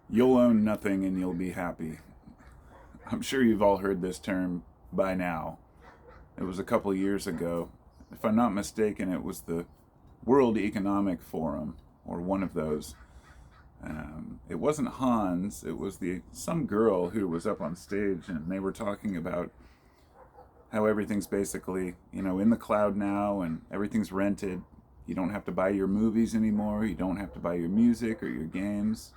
You'll own nothing and you'll be happy. I'm sure you've all heard this term by now. It was a couple years ago. If I'm not mistaken, it was the World Economic Forum, or one of those. It wasn't Hans. It was the some girl who was up on stage, and they were talking about how everything's basically in the cloud now, and everything's rented. You don't have to buy your movies anymore. You don't have to buy your music or your games.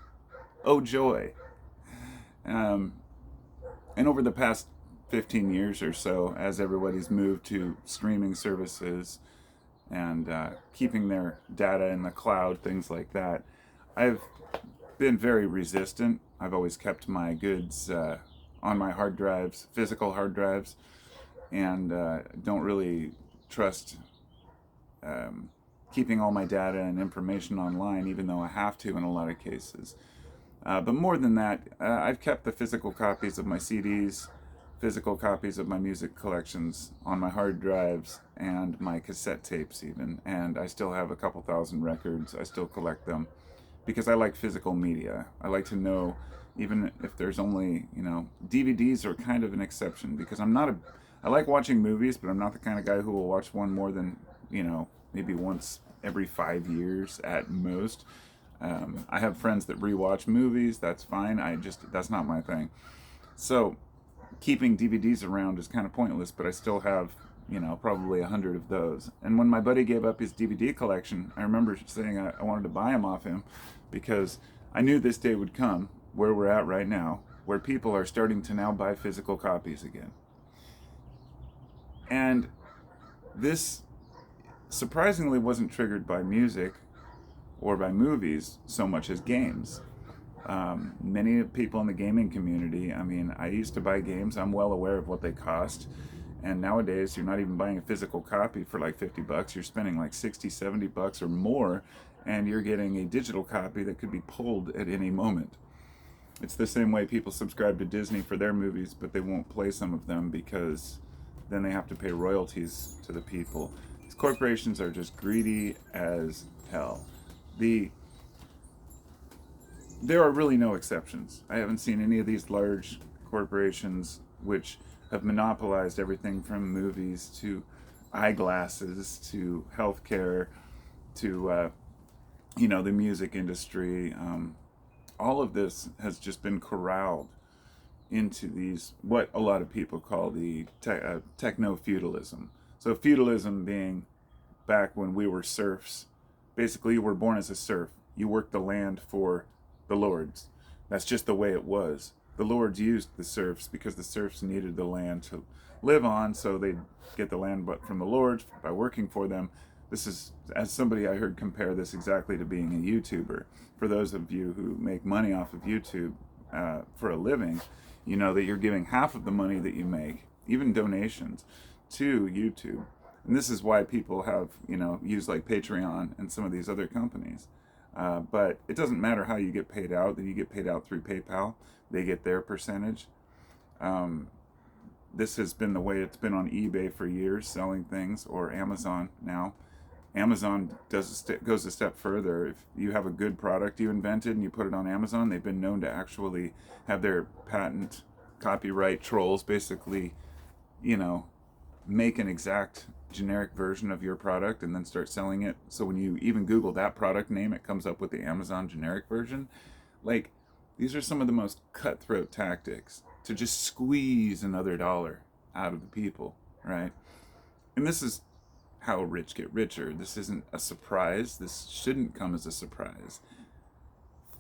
Oh joy! Um, and over the past 15 years or so, as everybody's moved to streaming services and keeping their data in the cloud, things like that, I've been very resistant. I've always kept my goods on my hard drives, physical hard drives, and don't really trust keeping all my data and information online, even though I have to in a lot of cases. But more than that, I've kept the physical copies of my CDs, physical copies of my music collections on my hard drives, and my cassette tapes even. And I still have a couple thousand records. I still collect them because I like physical media. I like to know, even if there's only, DVDs are kind of an exception because I like watching movies, but I'm not the kind of guy who will watch one more than, maybe once every 5 years at most. I have friends that rewatch movies. That's fine. That's not my thing. So keeping DVDs around is kind of pointless, but I still have, probably 100 of those. And when my buddy gave up his DVD collection, I remember saying I wanted to buy them off him because I knew this day would come where we're at right now, where people are starting to now buy physical copies again. And this surprisingly wasn't triggered by music or by movies so much as games. Many people in the gaming community, I used to buy games, I'm well aware of what they cost. And nowadays, you're not even buying a physical copy for like $50. You're spending like 60, $70 or more, and you're getting a digital copy that could be pulled at any moment. It's the same way people subscribe to Disney for their movies, but they won't play some of them because then they have to pay royalties to the people. These corporations are just greedy as hell. There are really no exceptions. I haven't seen any of these large corporations which have monopolized everything from movies to eyeglasses to healthcare to the music industry. All of this has just been corralled into these what a lot of people call the techno-feudalism. So feudalism being back when we were serfs. Basically, you were born as a serf. You worked the land for the lords. That's just the way it was. The lords used the serfs because the serfs needed the land to live on, so they'd get the land but from the lords by working for them. This is, as somebody I heard compare this exactly to being a YouTuber. For those of you who make money off of YouTube for a living, you know that you're giving half of the money that you make, even donations, to YouTube. And this is why people have, used like Patreon and some of these other companies. But it doesn't matter how you get paid out, that you get paid out through PayPal. They get their percentage. This has been the way it's been on eBay for years, selling things, or Amazon now. Amazon goes a step further. If you have a good product you invented and you put it on Amazon, they've been known to actually have their patent copyright trolls basically, make an exact generic version of your product and then start selling it. So when you even Google that product name, it comes up with the Amazon generic version. Like, these are some of the most cutthroat tactics to just squeeze another dollar out of the people, right? And this is how rich get richer. This isn't a surprise. This shouldn't come as a surprise.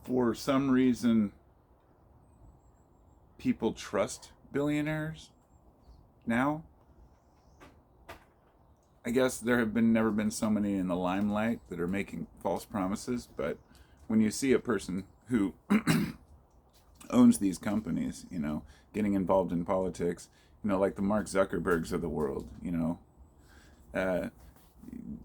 For some reason, people trust billionaires now. I guess there have never been so many in the limelight that are making false promises, but when you see a person who owns these companies, getting involved in politics, like the Mark Zuckerbergs of the world,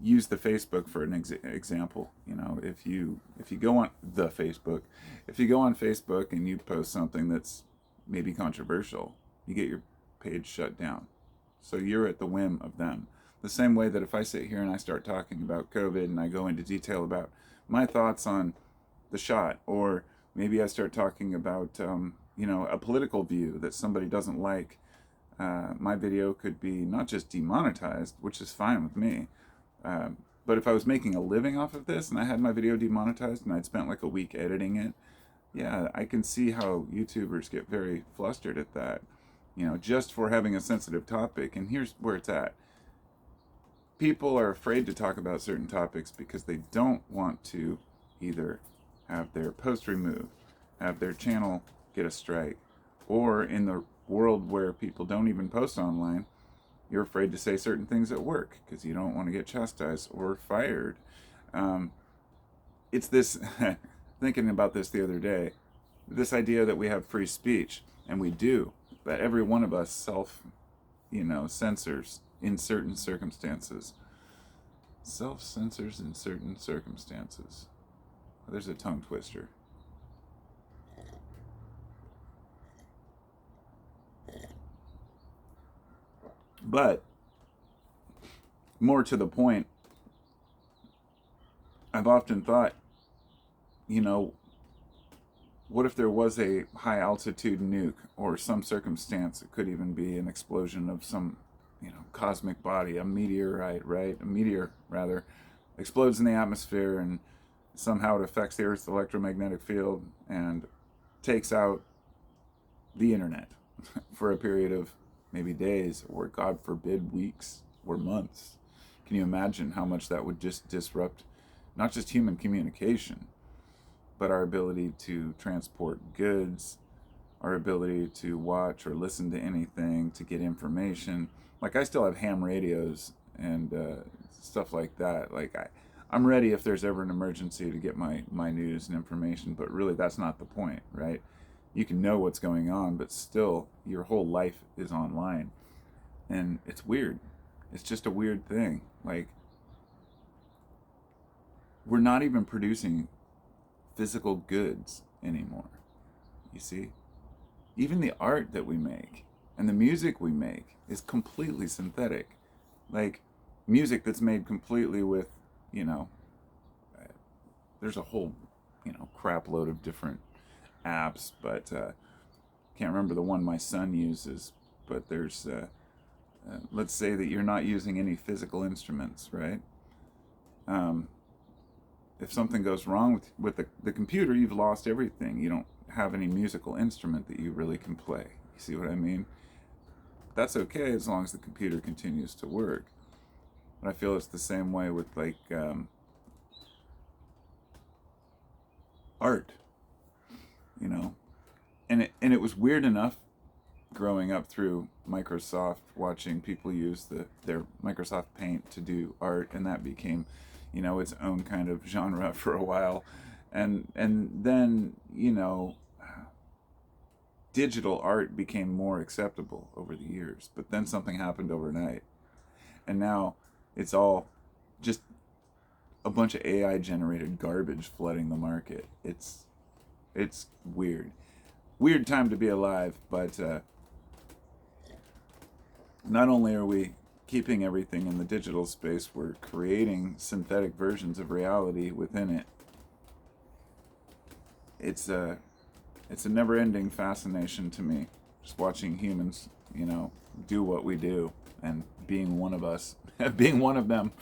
use the Facebook for an example. If you go on the Facebook, if you go on Facebook and you post something that's maybe controversial, you get your page shut down. So you're at the whim of them. The same way that if I sit here and I start talking about COVID and I go into detail about my thoughts on the shot or Maybe I start talking about, a political view that somebody doesn't like. My video could be not just demonetized, which is fine with me, but if I was making a living off of this and I had my video demonetized and I'd spent like a week editing it, yeah, I can see how YouTubers get very flustered at that, just for having a sensitive topic. And here's where it's at. People are afraid to talk about certain topics because they don't want to either have their post removed, have their channel get a strike, or in the world where people don't even post online, you're afraid to say certain things at work because you don't want to get chastised or fired. It's this, thinking about this the other day, this idea that we have free speech, and we do, but every one of us censors in certain circumstances. Self-censors in certain circumstances. There's a tongue twister. But more to the point, I've often thought, what if there was a high altitude nuke or some circumstance? It could even be an explosion of some, cosmic body, a meteorite, right? A meteor, rather, explodes in the atmosphere, and somehow it affects the Earth's electromagnetic field and takes out the internet for a period of maybe days, or God forbid, weeks or months. Can you imagine how much that would just disrupt not just human communication, but our ability to transport goods, our ability to watch or listen to anything, to get information? Like, I still have ham radios and stuff like that. Like, I'm ready if there's ever an emergency to get my news and information, but really that's not the point, right? You can know what's going on, but still your whole life is online. And it's weird. It's just a weird thing. Like, we're not even producing physical goods anymore. You see? Even the art that we make and the music we make is completely synthetic. Like, music that's made completely with, there's a whole, crap load of different apps, but can't remember the one my son uses. But there's, let's say that you're not using any physical instruments, right? If something goes wrong with the computer, you've lost everything. You don't have any musical instrument that you really can play. You see what I mean? That's okay as long as the computer continues to work. But I feel it's the same way with, like, art, and it was weird enough growing up through Microsoft, watching people use their Microsoft Paint to do art, and that became, its own kind of genre for a while, and then digital art became more acceptable over the years. But then something happened overnight, and now it's all just a bunch of AI generated garbage flooding the market. It's weird time to be alive. But not only are we keeping everything in the digital space, we're creating synthetic versions of reality within it. It's a never-ending fascination to me, just watching humans, do what we do, and being one of us, being one of them.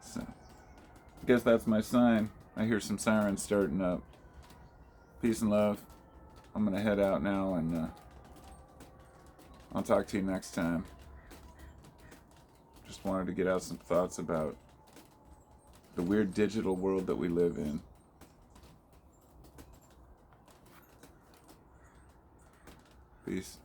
So, I guess that's my sign. I hear some sirens starting up. Peace and love. I'm gonna head out now, and I'll talk to you next time. Just wanted to get out some thoughts about the weird digital world that we live in. Peace.